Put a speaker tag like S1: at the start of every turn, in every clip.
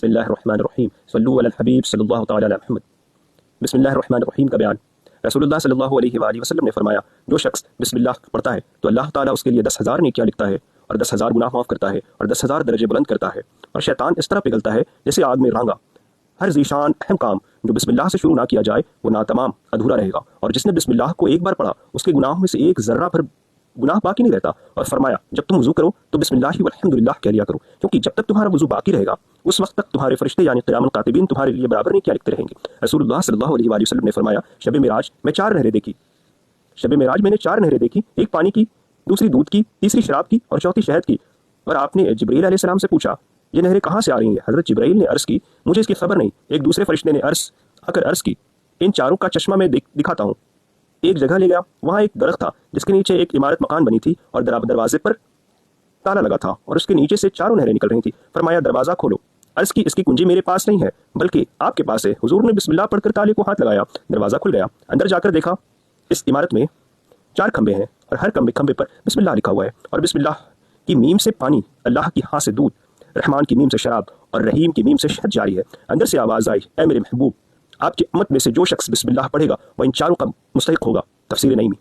S1: بسم اللہ الرحمن الرحیم صلو علی الحبیب صلی اللہ تعالی علی محمد۔ بسم اللہ الرحمن الرحیم کا بیان۔ رسول اللہ صلی اللہ علیہ وآلہ وسلم نے فرمایا، جو شخص بسم اللہ پڑھتا ہے تو اللہ تعالیٰ اس کے لیے 10,000 نیکیاں لکھتا ہے اور 10,000 گناہ معاف کرتا ہے اور 10,000 درجے بلند کرتا ہے، اور شیطان اس طرح پگھلتا ہے جیسے آگ میں رانگا۔ ہر ذیشان اہم کام جو بسم اللہ سے شروع نہ کیا جائے وہ ناتمام ادھورا رہے گا، اور جس نے بسم اللہ کو ایک بار پڑھا اس کے گناہوں میں سے ایک ذرہ بھر گناہ باقی نہیں رہتا۔ اور فرمایا، جب تم وضو کرو تو بسم اللہ والحمدللہ کہہ لیا کرو، کیونکہ جب تک تمہارا وضو باقی رہے گا اس وقت تک تمہارے فرشتے یعنی قیام القاتبین تمہارے لیے برابر نہیں کیا لکھتے رہیں گے۔ رسول اللہ صلی اللہ علیہ وآلہ وسلم نے فرمایا، شب معراج میں 4 نہریں دیکھی۔ شب معراج میں نے 4 نہریں دیکھی، ایک پانی کی، دوسری دودھ کی، تیسری شراب کی اور چوتھی شہد کی۔ اور آپ نے جبرائیل علیہ السلام سے پوچھا، یہ نہریں کہاں سے آ رہی ہیں؟ حضرت جبرائیل نے عرض کی، مجھے اس کی خبر نہیں۔ ایک دوسرے فرشتے نے عرض کی، ان چاروں کا چشمہ میں دکھاتا ہوں۔ ایک جگہ لے گیا، وہاں ایک درخت تھا جس کے نیچے ایک عمارت مکان بنی تھی اور دروازے پر تالا لگا تھا اور اس کے نیچے سے 4 نہریں نکل رہی تھی۔ فرمایا، دروازہ کھولو۔ عرض کی، اس کی کنجی میرے پاس نہیں ہے بلکہ آپ کے پاس ہے۔ حضور نے بسم اللہ پڑھ کر تالے کو ہاتھ لگایا، دروازہ کھل گیا۔ اندر جا کر دیکھا، اس عمارت میں 4 کھمبے ہیں اور ہر کھمبے پر بسم اللہ لکھا ہوا ہے، اور بسم اللہ کی میم سے پانی، اللہ کی ہاں سے دودھ، رحمان کی میم سے شراب اور رحیم کی میم سے شہد جاری ہے۔ اندر سے آواز آئی، اے میرے محبوب، آپ کی امت میں سے جو شخص بسم اللہ پڑھے گا وہ ان 4 کا مستحق ہوگا۔ تفسیر نعیمی۔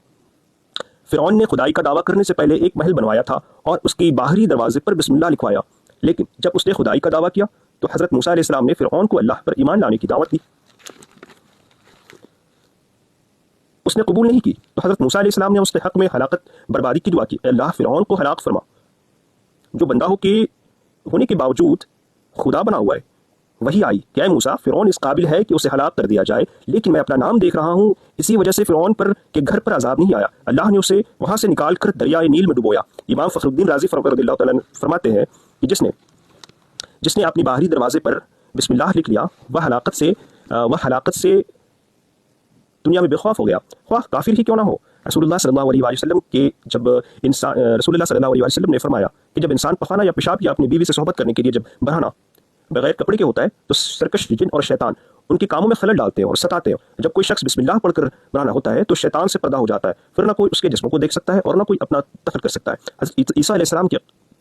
S1: فرعون نے خدائی کا دعویٰ کرنے سے پہلے ایک محل بنوایا تھا اور اس کی باہری دروازے پر بسم اللہ لکھوایا، لیکن جب اس نے خدائی کا دعویٰ کیا تو حضرت موسیٰ علیہ السلام نے فرعون کو اللہ پر ایمان لانے کی دعوت دی۔ اس نے قبول نہیں کی تو حضرت موسیٰ علیہ السلام نے اس کے حق میں ہلاکت بربادی کی دعا کی، اے اللہ فرعون کو ہلاک فرما، جو بندہ ہونے کے باوجود خدا بنا ہوا ہے۔ وہی آئی کہ اے موسیٰ، فرعون اس قابل ہے کہ اسے ہلاک کر دیا جائے، لیکن میں اپنا نام دیکھ رہا ہوں، اسی وجہ سے فرعون پر کے گھر پر عذاب نہیں آیا۔ اللہ نے اسے وہاں سے نکال کر دریائے نیل میں ڈبویا۔ امام فخر الدین رازی رضی اللہ تعالیٰ فرماتے ہیں کہ جس نے اپنی باہری دروازے پر بسم اللہ لکھ لیا وہ ہلاکت سے دنیا میں بے خوف ہو گیا، خواہ کافر ہی کیوں نہ ہو۔ رسول اللہ صلی اللہ علیہ وسلم رسول اللہ صلی اللہ علیہ وسلم نے فرمایا کہ جب انسان پخانا یا پیشاب یا اپنی بیوی سے صحبت کرنے کے لیے جب بہانا بغیر کپڑے کے ہوتا ہے تو سرکش جن اور شیطان ان کے کاموں میں خلل ڈالتے ہیں اور ستاتے ہیں۔ جب کوئی شخص بسم اللہ پڑھ کر بنانا ہوتا ہے تو شیطان سے پردہ ہو جاتا ہے، پھر نہ کوئی اس کے جسم کو دیکھ سکتا ہے اور نہ کوئی اپنا دخل کر سکتا ہے۔ حضرت عیسیٰ علیہ السلام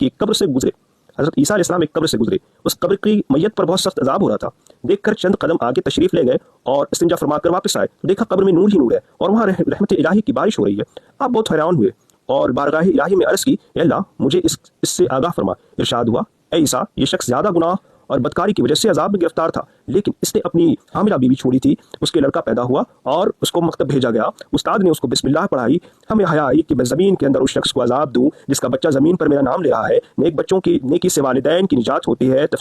S1: کی قبر سے گزرے، اس قبر کی میت پر بہت سخت عذاب ہو رہا تھا۔ دیکھ کر چند قدم آگے تشریف لے گئے اور استنجا فرما کر واپس آئے تو دیکھا قبر میں نور ہی نور ہے اور وہاں رحمت الہی کی بارش ہو رہی ہے۔ آپ بہت حیران ہوئے اور بارگاہ الہی میں عرض کی، اے اللہ مجھے اس سے آگاہ فرما۔ ارشاد ہوا، اے عیسیٰ، یہ شخص زیادہ گناہ اور بدکاری کی وجہ سے عذاب میں گرفتار تھا، لیکن اس نے اپنی حاملہ بیوی چھوڑی تھی، اس کے لڑکا پیدا ہوا اور اس کو مکتب بھیجا گیا۔ استاد نے اس کو بسم اللہ پڑھائی، ہمیں حیا آئی کہ میں زمین کے اندر اس شخص کو عذاب دوں جس کا بچہ زمین پر میرا نام لے رہا ہے۔ نیک بچوں کی نیکی سے والدین کی نجات ہوتی ہے۔ تفسیر